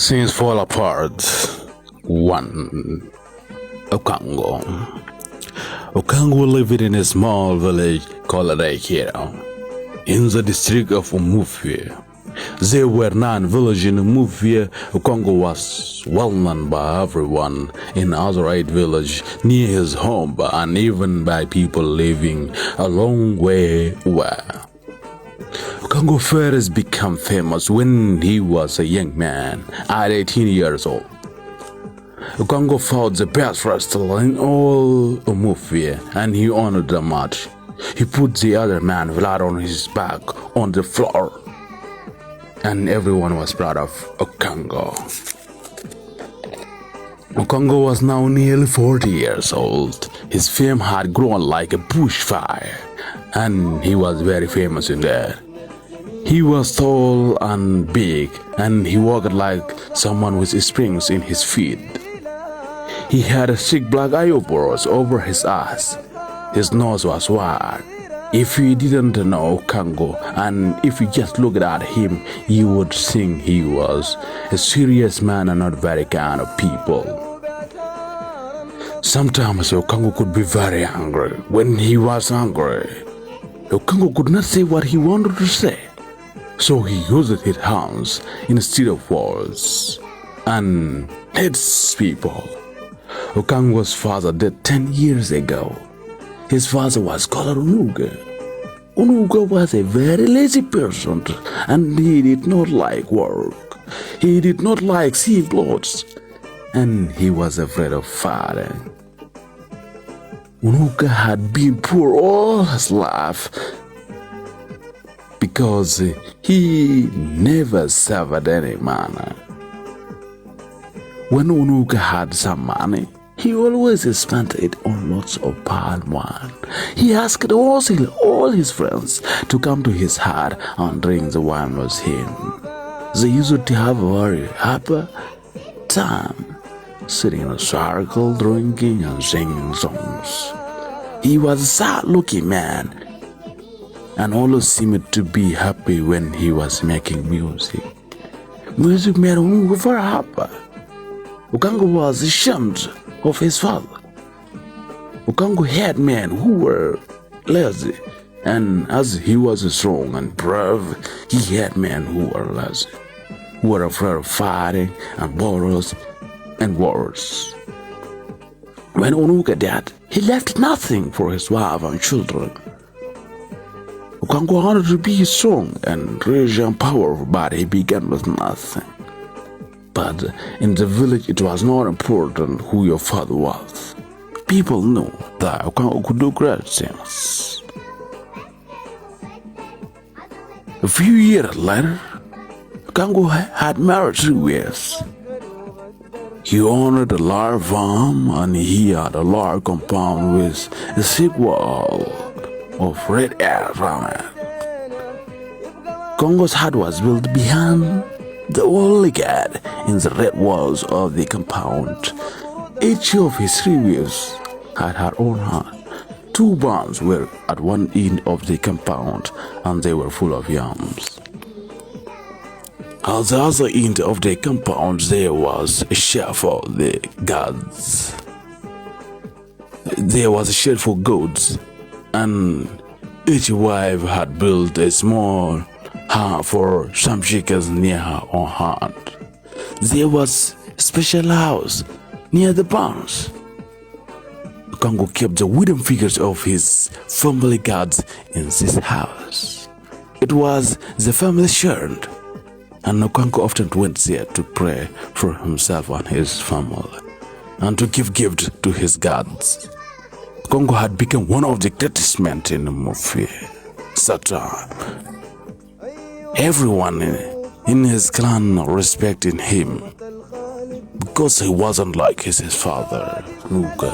Things fall apart. 1. Okango. Okango lived in a small village called Reikira in the district of Umufia. There were 9 villages in Umufia. Okango was well known by everyone in other 8 villages near his home and even by people living a long way away. Okango first became famous when he was a young man at 18 years old. Okango fought the best wrestler in all Umufia and he honored the match. He put the other man flat on his back on the floor and everyone was proud of Okango. Okango was now nearly 40 years old. His fame had grown like a bushfire and he was very famous in there. He was tall and big and he walked like someone with springs in his feet. He had a thick black eyebrows over his eyes. His nose was wide. If you didn't know Okango and if you just looked at him, you would think he was a serious man and not very kind of people. Sometimes Okango could be very angry. When he was angry, Okango could not say what he wanted to say. So he used his hands instead of words and hates people. Okango's father died 10 years ago. His father was called Unuga. Unuga was a very lazy person and he did not like work. He did not like seeing clothes and he was afraid of fighting. Unuga had been poor all his life because he never served any money. When Unuga had some money, he always spent it on lots of palm wine. He asked all his friends to come to his hut and drink the wine with him. They used to have a very happy time, sitting in a circle, drinking and singing songs. He was a sad-looking man and always seemed to be happy when he was making music. Music made Unuga very happy. Okango was ashamed of his father. Okango had men who were lazy, and as he was strong and brave, he had men who were lazy, who were afraid of fighting and battles and wars. When Unuga died, he left nothing for his wife and children. Okango wanted to be strong and rich and powerful, but he began with nothing. But in the village it was not important who your father was. People knew that Okango could do great things. A few years later, Okango had married 3 wives. He owned a large farm and he had a large compound with a thick wall of red earth around it. Okango's hut was built behind the only gate in the red walls of the compound. Each of his 3 wives had her own hut. 2 barns were at one end of the compound and they were full of yams. At the other end of the compound there was a shed for the gods. There was a shed for goats and each wife had built a small for some chickens near her own hut. There was a special house near the barns. Okango kept the wooden figures of his family gods in this house. It was the family shrine, and Okango often went there to pray for himself and his family, and to give gifts to his gods. Okango had become one of the greatest men in Umufia. Everyone in his clan respected him because he wasn't like his father, Unuga.